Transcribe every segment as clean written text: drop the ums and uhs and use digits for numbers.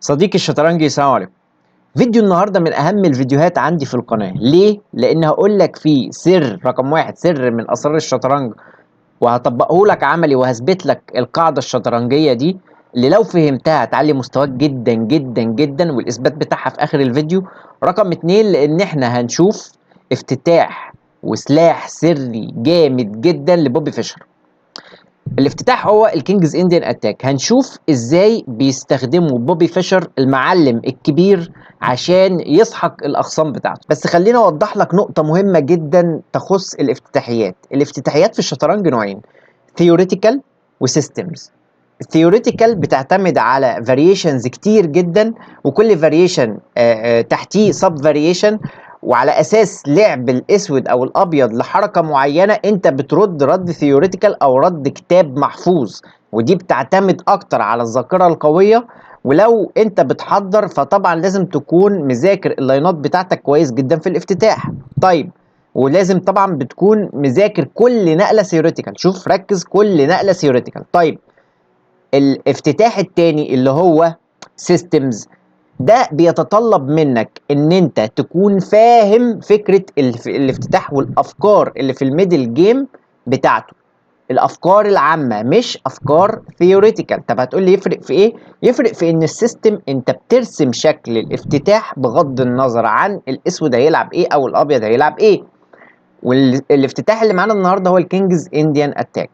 صديقي الشطرنجي، السلام عليكم. فيديو النهارده من اهم الفيديوهات عندي في القناه. ليه؟ لان هقول لك فيه سر رقم واحد، سر من اسرار الشطرنج، وهطبقه لك عملي وهثبت لك القاعده الشطرنجيه دي اللي لو فهمتها هتعلي مستواك جدا جدا جدا، والاثبات بتاعها في اخر الفيديو. رقم اتنين، لان احنا هنشوف افتتاح وسلاح سري جامد جدا لبوبي فيشر. الافتتاح هو الكينجز انديان اتاك. هنشوف ازاي بيستخدموا بوبي فيشر المعلم الكبير عشان يسحق الاخصام بتاعته. بس خليني اوضح لك نقطة مهمة جدا تخص الافتتاحيات. الافتتاحيات في الشطرنج نوعين: ثيوريتيكال وسيستمز. الثيوريتيكال بتعتمد على فاريشنز كتير جدا، وكل فاريشن تحتيه سب فاريشن، وعلى اساس لعب الاسود او الابيض لحركه معينه انت بترد رد ثيوريتيكال او رد كتاب محفوظ، ودي بتعتمد اكتر على الذاكره القويه. ولو انت بتحضر فطبعا لازم تكون مذاكر اللاينات بتاعتك كويس جدا في الافتتاح. طيب، ولازم طبعا بتكون مذاكر كل نقله ثيوريتيكال. شوف، ركز، كل نقله ثيوريتيكال. طيب، الافتتاح التاني اللي هو سيستمز، ده بيتطلب منك ان انت تكون فاهم فكرة الافتتاح والافكار اللي في الميدل جيم بتاعته، الافكار العامة مش افكار ثيوريتيكال. طب هتقول لي يفرق في ايه؟ يفرق في ان السيستم انت بترسم شكل الافتتاح بغض النظر عن الاسود هيلعب ايه او الابيض هيلعب ايه. والافتتاح اللي معانا النهارده هو الكينجز انديان اتاك.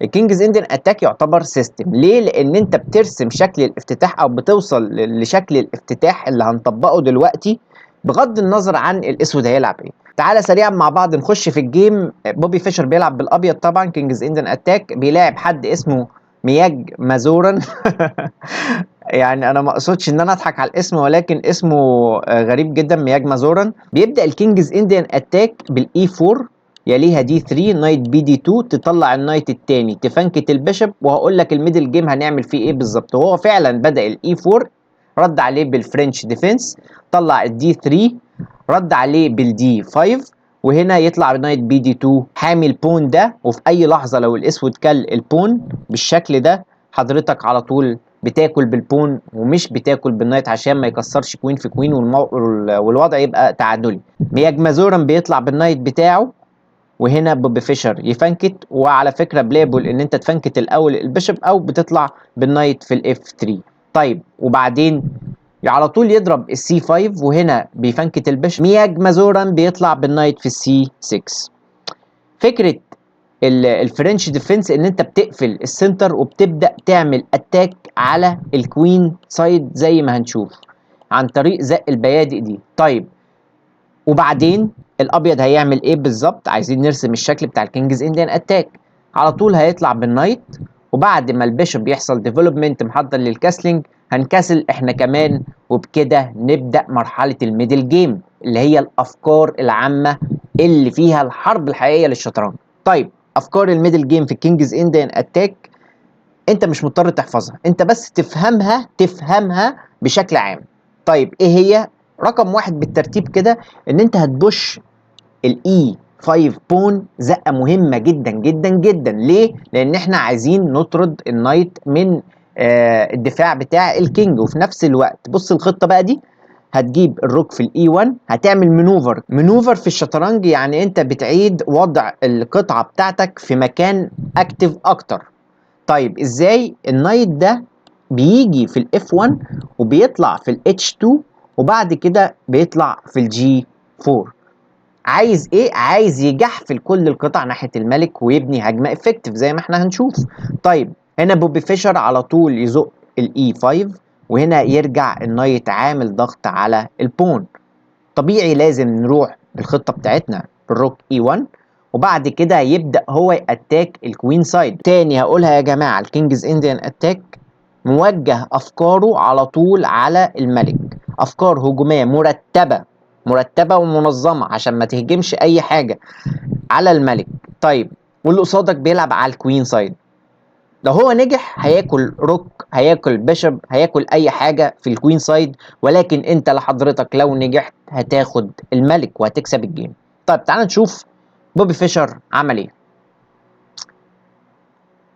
الكينجز انديان اتاك يعتبر سيستم. ليه؟ لان انت بترسم شكل الافتتاح او بتوصل لشكل الافتتاح اللي هنطبقه دلوقتي بغض النظر عن الاسود هيلعب ايه. تعالى سريعا مع بعض نخش في الجيم. بوبي فيشر بيلعب بالابيض طبعا. كينجز انديان اتاك بيلاعب حد اسمه مياج مازوران. يعني انا ما اقصدش ان انا اضحك على الاسم، ولكن اسمه غريب جدا، مياج مازوران. بيبدا الكينجز انديان اتاك بالاي 4، يليها دي 3، نايت بي دي 2، تطلع النايت التاني، تفنكت البيشب. وهقول لك الميدل جيم هنعمل فيه ايه بالظبط. وهو فعلا بدا الاي 4، رد عليه بالفرنش ديفense، طلع الدي 3، رد عليه بالدي 5، وهنا يطلع نايت بي دي 2 حامي البون ده. وفي اي لحظه لو الاسود كل البون بالشكل ده، حضرتك على طول بتاكل بالبون ومش بتاكل بالنايت عشان ما يكسرش كوين في كوين والوضع يبقى تعادلي. مياج مازوران بيطلع بالنايت بتاعه، وهنا بوبي فيشر يفنكت. وعلى فكره بليبل ان انت تفنكت الاول البيشب او بتطلع بالنايت في الاف 3. طيب، وبعدين على طول يضرب السي 5، وهنا بيفنكت البيشب. مياج مازوران بيطلع بالنايت في السي 6. فكره الفرنش ديفنس ان انت بتقفل السنتر وبتبدا تعمل اتاك على الكوين سايد زي ما هنشوف عن طريق زق البيادق دي. طيب، وبعدين الابيض هيعمل ايه بالظبط؟ عايزين نرسم الشكل بتاع الكينجز انديان اتاك. على طول هيطلع بالنايت، وبعد ما البيشوب يحصل ديفلوبمنت محضر للكاسلينج هنكاسل احنا كمان. وبكده نبدا مرحله الميدل جيم اللي هي الافكار العامه اللي فيها الحرب الحقيقيه للشطرنج. طيب، افكار الميدل جيم في الكينجز انديان اتاك انت مش مضطر تحفظها، انت بس تفهمها بشكل عام. طيب، ايه هي؟ رقم واحد بالترتيب كده، ان انت هتبوش الاي 5 بون زقه مهمه جدا جدا جدا. ليه؟ لان احنا عايزين نطرد النايت من الدفاع بتاع الكينج. وفي نفس الوقت بص الخطه بقى دي، هتجيب الروك في الاي 1، هتعمل منوفر في الشطرنج، يعني انت بتعيد وضع القطعه بتاعتك في مكان اكتف اكتر. طيب، ازاي؟ النايت ده بيجي في الاف 1 وبيطلع في الاتش 2 وبعد كده بيطلع في الجي 4. عايز ايه؟ عايز يجحفل كل القطع ناحيه الملك ويبني هجمه افكتيف زي ما احنا هنشوف. طيب، هنا بوبي فيشر على طول يزق الاي 5، وهنا يرجع النايت عامل ضغط على البون. طبيعي لازم نروح بالخطه بتاعتنا بالروك اي 1، وبعد كده يبدا هو ياتاك الكوين سايد. تاني هقولها يا جماعه، الكينجز انديان اتاك موجه افكاره على طول على الملك، افكار هجوميه مرتبه ومنظمه عشان ما تهجمش اي حاجه على الملك. طيب، واللي قصادك بيلعب على الكوين سايد. لو هو نجح هياكل روك، هياكل بيشب، هياكل اي حاجه في الكوين سايد، ولكن انت لحضرتك لو نجحت هتاخد الملك وهتكسب الجيم. طيب، تعال نشوف بوبي فيشر عمل ايه.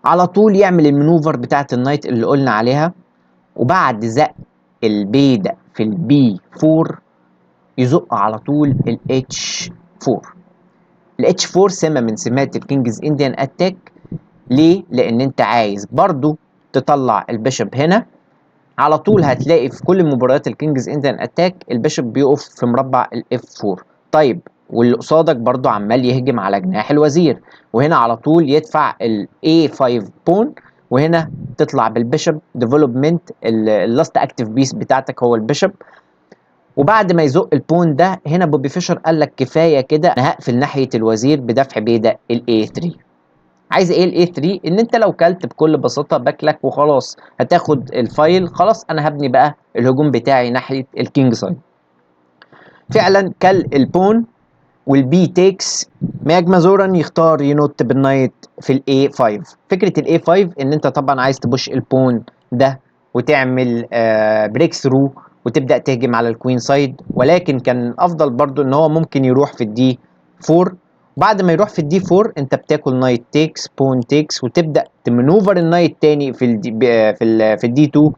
على طول يعمل المنوفر بتاعت النايت اللي قلنا عليها، وبعد زق البيدق في البي 4 يزق على طول الاتش 4. الاتش 4 سمة من سمات الكينجز انديان اتاك. ليه؟ لان انت عايز برضو تطلع البيشوب هنا. على طول هتلاقي في كل مباريات الكينجز انديان اتاك البيشوب بيقف في مربع الاف 4. طيب واللي قصادك برضو عمال يهجم على جناح الوزير، وهنا على طول يدفع الاي 5 بون، وهنا تطلع بالبيشوب ديفلوبمنت. اللاست اكتيف بيس بتاعتك هو البيشوب. وبعد ما يزق البون ده هنا بوبي فيشر قال لك كفايه كده، انا هقفل ناحيه الوزير بدفع بيدق الاي 3. عايز ايه الاي 3؟ ان انت لو كلت بكل بساطه باكلك وخلاص هتاخد الفايل، خلاص انا هبني بقى الهجوم بتاعي ناحيه الكينج سايد. فعلا كل البون والبي تيكس. ماجما زوران يختار ينط بالنايت في الاي 5. فكره الاي 5 ان انت طبعا عايز تبوش البون ده وتعمل بريك ثرو وتبدا تهجم على الكوين سايد، ولكن كان افضل برضو ان هو ممكن يروح في الدي 4. بعد ما يروح في الدي 4 انت بتاكل نايت تيكس بون تيكس، وتبدا تمنوفر النايت تاني في الدي في الدي 2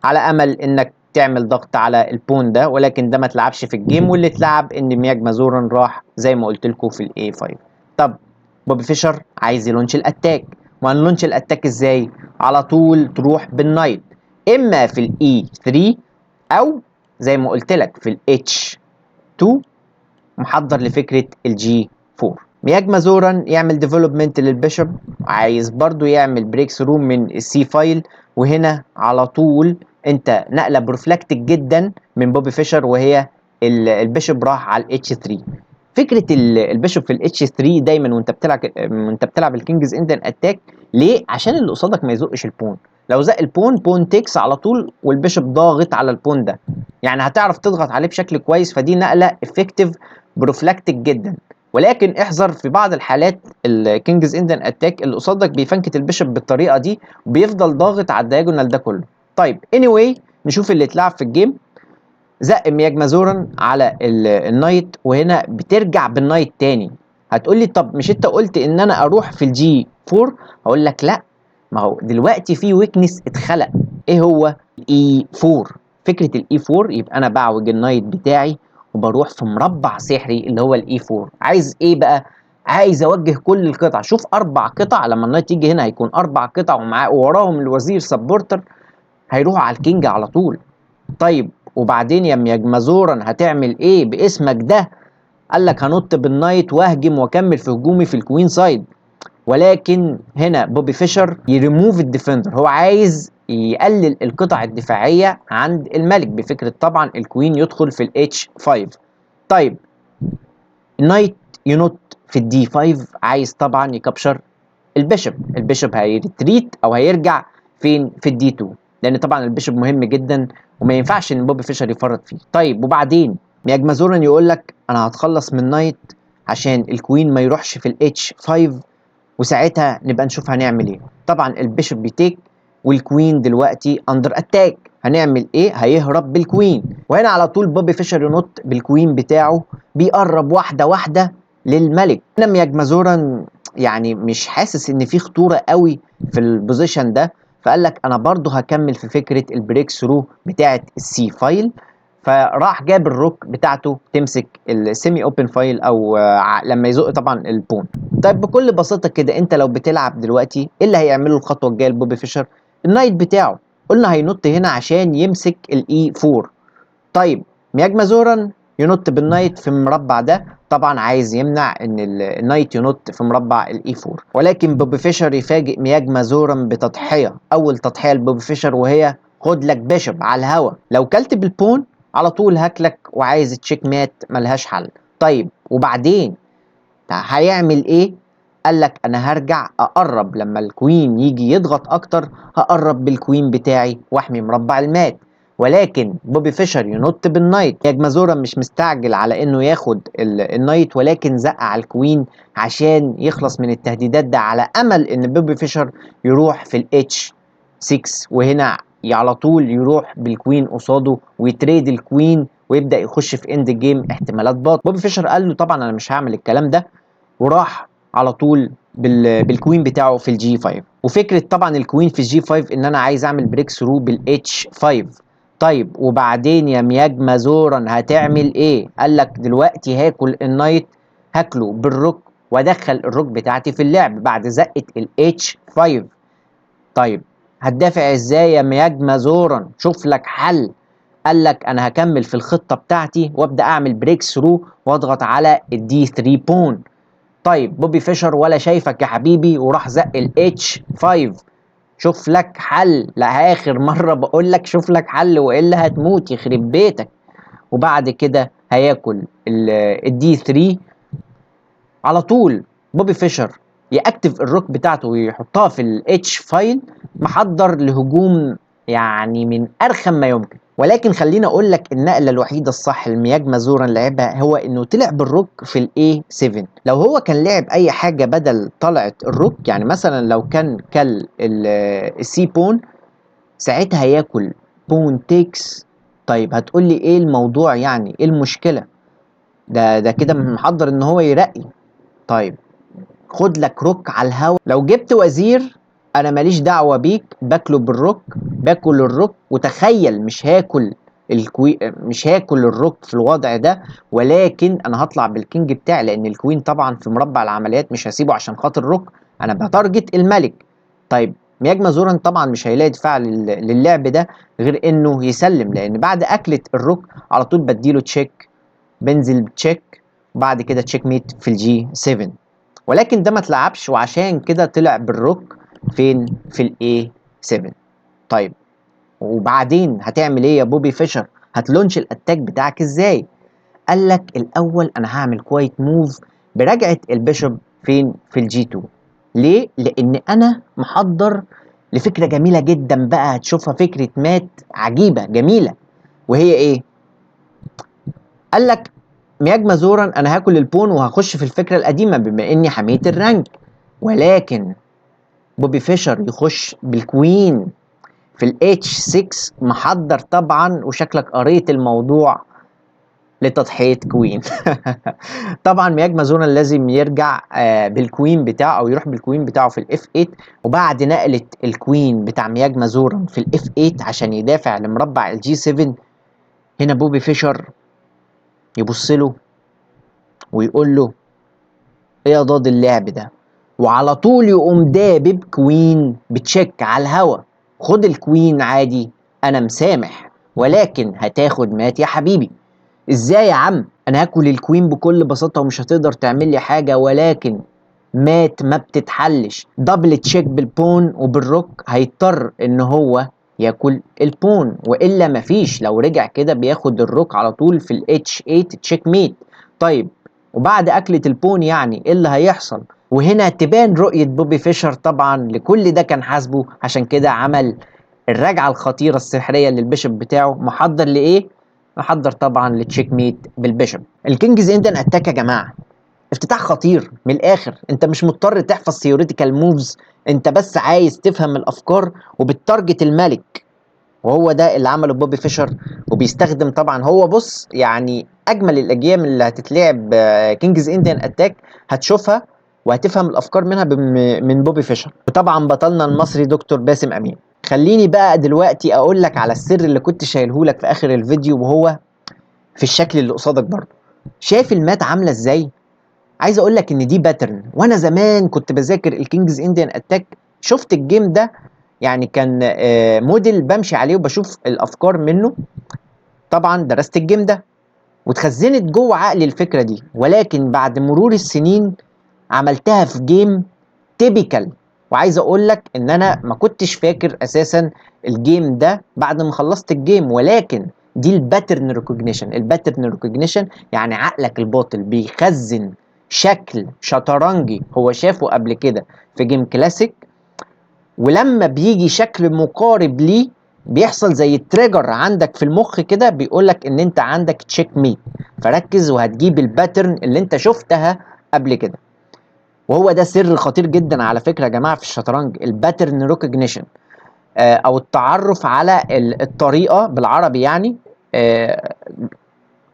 على امل انك تعمل ضغط على البون ده، ولكن ده ما اتلعبش في الجيم. واللي اتلعب ان مياج مازوران راح زي ما قلت لكم في الاي 5. طب بوبي فيشر عايز يلونش الاتاك، وهنلونش الاتاك ازاي؟ على طول تروح بالنايت اما في الاي 3 او زي ما قلت لك في الاتش 2 محضر لفكره الجي 4. مياج مازوران يعمل ديفلوبمنت للبيشوب، عايز برضو يعمل بريك ثرو من السي فايل، وهنا على طول انت نقله بروفلاكتك جدا من بوبي فيشر، وهي البيشوب راح على الاتش 3. فكره البيشوب في الاتش 3 دايما وانت بتلعب الكينجز اندن اتاك. ليه؟ عشان اللي قصادك ما يزقش البون. لو زق البون بون تكس على طول والبيشوب ضاغط على البون ده، يعني هتعرف تضغط عليه بشكل كويس. فدي نقله افكتيف بروفلاكتك جدا. ولكن احذر في بعض الحالات الكينجز اندن اتاك اللي قصادك بيفنكت البيشوب بالطريقه دي وبيفضل ضاغط على الدايجونال ده كله. طيب anyway نشوف اللي اتلعب في الجيم. زق مياج مازوران على النايت، وهنا بترجع بالنايت تاني. هتقول لي طب مش انت قلت ان انا اروح في الجي 4؟ هقول لك لا، ما هو دلوقتي في ويكنس اتخلق. ايه هو؟ الاي 4. فكره الاي 4 يبقى انا بعوج النايت بتاعي وبروح في مربع سحري اللي هو الاي 4. عايز ايه بقى؟ عايز اوجه كل القطع. شوف 4 قطع، لما النايت يجي هنا هيكون 4 قطع ومعاه وراهم الوزير سبورتر، هيروحوا على الكينج على طول. طيب وبعدين يا مياجمازورا هتعمل ايه باسمك ده؟ قال لك هنط بالنايت واهجم واكمل في هجومي في الكوين سايد. ولكن هنا بوبي فيشر يريموف الديفندر، هو عايز يقلل القطع الدفاعيه عند الملك بفكره طبعا الكوين يدخل في الاتش 5. طيب النايت ينط في الدي 5، عايز طبعا يكابشر البيشوب. البيشوب هيرتريت او هيرجع فين؟ في الدي 2، لان طبعا البيشوب مهم جدا وما ينفعش ان بوبي فيشر يفرط فيه. طيب وبعدين مياج مازوران يقول لك انا هتخلص من نايت عشان الكوين ما يروحش في الاتش 5، وساعتها نبقى نشوف هنعمل ايه. طبعا البيشوب بيتيك والكوين دلوقتي اندر اتاك، هنعمل ايه؟ هيهرب بالكوين. وهنا على طول بوبي فيشر ينط بالكوين بتاعه، بيقرب واحده واحده للملك. هنا مياج مازوران يعني مش حاسس ان في خطوره قوي في البوزيشن ده، فقال لك انا برضو هكمل في فكره البريك ثرو بتاعه السي فايل. فراح جاب الروك بتاعته تمسك السيمي اوبن فايل او لما يزق طبعا البون. طيب بكل بساطه كده انت لو بتلعب دلوقتي ايه اللي هيعمله الخطوه الجايه لبوبي فيشر؟ النايت بتاعه قلنا هينط هنا عشان يمسك الاي 4. طيب مياج مازوران ينط بالنايت في المربع ده، طبعا عايز يمنع ان النايت ينط في مربع الاي 4. ولكن بوبي فيشر يفاجئ مياج مازوران بتضحيه، اول تضحيه لبوبي فيشر، وهي خد لك بيشوب على الهوا. لو كلت بالبون على طول هاكلك وعايز تشيك مات ملهاش حل. طيب وبعدين هيعمل ايه؟ قال لك انا هرجع اقرب لما الكوين يجي يضغط اكتر، هقرب بالكوين بتاعي واحمي مربع المات. ولكن بوبي فيشر ينط بالنايت. ياجمازورا مش مستعجل على انه ياخد النايت، ولكن زق على الكوين عشان يخلص من التهديدات ده، على امل ان بوبي فيشر يروح في الاتش 6، وهنا على طول يروح بالكوين قصاده ويتريد الكوين ويبدا يخش في اند جيم احتمالات باط. بوبي فيشر قال له طبعا انا مش هعمل الكلام ده، وراح على طول بالكوين بتاعه في الجي 5. وفكره طبعا الكوين في الجي 5 ان انا عايز اعمل بريك ثرو بالاتش 5. طيب وبعدين يا مياج مازورا هتعمل ايه؟ قال لك دلوقتي هاكل النايت، هاكله بالروك وادخل الروك بتاعتي في اللعب بعد زقه الاتش 5. طيب هتدافع ازاي يا مياج مازورا؟ شوف لك حل. قال لك انا هكمل في الخطه بتاعتي وابدا اعمل بريك ثرو واضغط على الدي 3 بون. طيب بوبي فيشر ولا شايفك يا حبيبي وراح زق الاتش 5. شوف لك حل، لاخر مره بقول لك شوف لك حل والا هتموت يخرب بيتك. وبعد كده هياكل الدي 3 على طول. بوبي فيشر يأكتف الروك بتاعته ويحطها في الاتش فايل، محضر لهجوم يعني من ارخم ما يمكن. ولكن خليني اقول لك النقله الوحيده الصح اللي مياج مازورا لعبها هو انه طلع بالروك في الاي 7. لو هو كان لعب اي حاجه بدل طلعت الروك، يعني مثلا لو كان كل السي بون، ساعتها ياكل بون تيكس. طيب هتقول لي ايه الموضوع، يعني ايه المشكله؟ ده كده محضر ان هو يرقي. طيب خد لك روك على الهوا. لو جبت وزير انا ماليش دعوه بيك، باكله بالروك، باكل الروك. وتخيل مش هاكل الروك في الوضع ده، ولكن انا هطلع بالكينج بتاعي لان الكوين طبعا في مربع العمليات مش هسيبه عشان خاطر روك، انا بتارجت الملك. طيب مياج مازورا طبعا مش هيلاقي دفاع للعب ده غير انه يسلم، لان بعد اكله الروك على طول بديله تشيك، بنزل تشيك، بعد كده تشيك ميت في الجي 7. ولكن ده ما اتلعبش وعشان كده طلع بالروك فين؟ في الاي 7. طيب وبعدين هتعمل ايه يا بوبي فيشر؟ هتلونش الاتاك بتاعك ازاي؟ قال لك الاول انا هعمل كويت موف برجعه البيشوب فين؟ في الجي 2. ليه؟ لان انا محضر لفكره جميله جدا بقى هتشوفها، فكره مات عجيبه جميله. وهي ايه؟ قال لك مياج مازورا انا هاكل البون وهخش في الفكره القديمه بما اني حميت الرانك، ولكن بوبي فيشر يخش بالكوين في الاتش 6 محضر طبعا، وشكلك قريت الموضوع لتضحيه كوين. طبعا مياج مازورا لازم يرجع بالكوين بتاعه او يروح بالكوين بتاعه في الاف 8. وبعد نقله الكوين بتاع مياج مازورا في الاف 8 عشان يدافع لمربع الجي 7، هنا بوبي فيشر يبص له ويقول له ايه يا ضاد اللعب ده، وعلى طول يقوم دابب كوين بتشيك على الهوا. خد الكوين عادي انا مسامح، ولكن هتاخد مات يا حبيبي. ازاي يا عم؟ انا هاكل الكوين بكل بساطه ومش هتقدر تعمل لي حاجه، ولكن مات ما بتتحلش. دبل تشيك بالبون وبالروك هيضطر ان هو ياكل البون، والا مفيش. لو رجع كده بياخد الروك على طول في الاتش 8 تشيك ميت. طيب وبعد اكلة البون يعني ايه اللي هيحصل؟ وهنا تبان رؤية بوبي فيشر طبعا لكل ده كان حاسبه، عشان كده عمل الرجعة الخطيرة السحرية للبيشوب بتاعه. محضر لإيه؟ محضر طبعا للتشيك ميت بالبيشوب. الكينجز اندن اتاك يا جماعة افتتاح خطير من الاخر. انت مش مضطر تحفظ ثيوريتيكال موفز، انت بس عايز تفهم الافكار وبتارجت الملك. وهو ده اللي عمله بوبي فيشر. وبيستخدم طبعا، هو بص يعني اجمل الاجيال اللي هتتلعب كينجز انديان اتاك هتشوفها وهتفهم الافكار منها من بوبي فيشر. وطبعا بطلنا المصري دكتور باسم امين. خليني بقى دلوقتي اقول لك على السر اللي كنت شايله لك في اخر الفيديو، وهو في الشكل اللي قصادك برضه. شايف المات عامله ازاي؟ عايز اقول لك ان دي باترن، وانا زمان كنت بذاكر الكينجز انديان اتاك شفت الجيم ده، يعني كان موديل بمشي عليه وبشوف الافكار منه. طبعا درست الجيم ده واتخزنت جوه عقلي الفكره دي، ولكن بعد مرور السنين عملتها في جيم تيبيكال. وعايز اقول لك ان انا ما كنتش فاكر اساسا الجيم ده بعد ما خلصت الجيم، ولكن دي الباترن ريكوجنيشن. الباترن ريكوجنيشن يعني عقلك الباطل بيخزن شكل شطرنجي هو شافه قبل كده في جيم كلاسيك، ولما بيجي شكل مقارب ليه بيحصل زي تريجر عندك في المخ كده بيقولك ان انت عندك تشيك ميت. فركز وهتجيب الباترن اللي انت شفتها قبل كده. وهو ده سر خطير جدا على فكرة يا جماعة في الشطرنج، الباترن ريكوجنيشن، او التعرف على الطريقة بالعربي يعني، آه،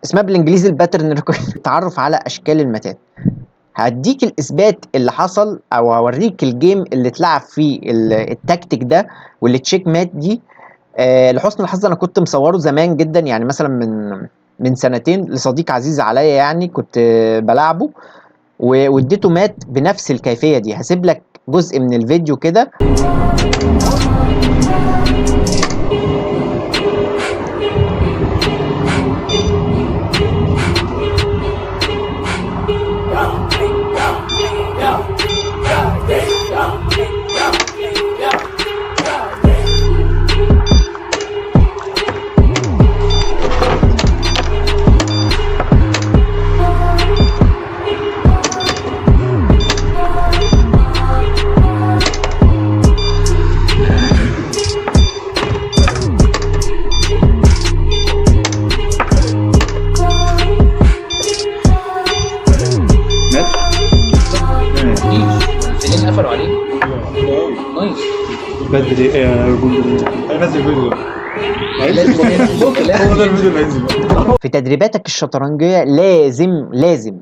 اسمها بالانجليزي الباترن ريكوجنيشن. التعرف على اشكال المتات. هديك الاثبات اللي حصل او هوريك الجيم اللي اتلعب فيه التكتيك ده والتشيك مات دي لحسن الحظ أنا كنت مصوّره زمان جدًا، يعني مثلًا من سنتين لصديق عزيز عليّا يعني كنت بالاعبه واديته مات بنفس الكيفية دي. هاسيب لك جزء من الفيديو كده. اللي قفلوا عليه نايس. بدري هينزل فيديو لازم هو ده الفيديو اللي هينزل. في تدريباتك الشطرنجية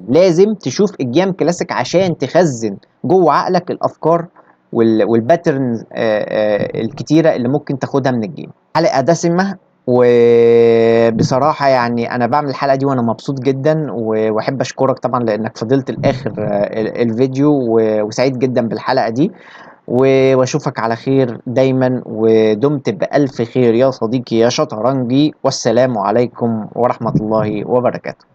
لازم تشوف الجيم كلاسيك عشان تخزن جوه عقلك الافكار والباترنز الكتيرة اللي ممكن تاخدها من الجيم. حلقة دسمة، وبصراحة يعني أنا بعمل الحلقة دي وأنا مبسوط جدا، وأحب أشكرك طبعا لأنك فضلت لآخر الفيديو، وسعيد جدا بالحلقة دي. واشوفك على خير دايما، ودمت بألف خير يا صديقي يا شطرنجي، والسلام عليكم ورحمة الله وبركاته.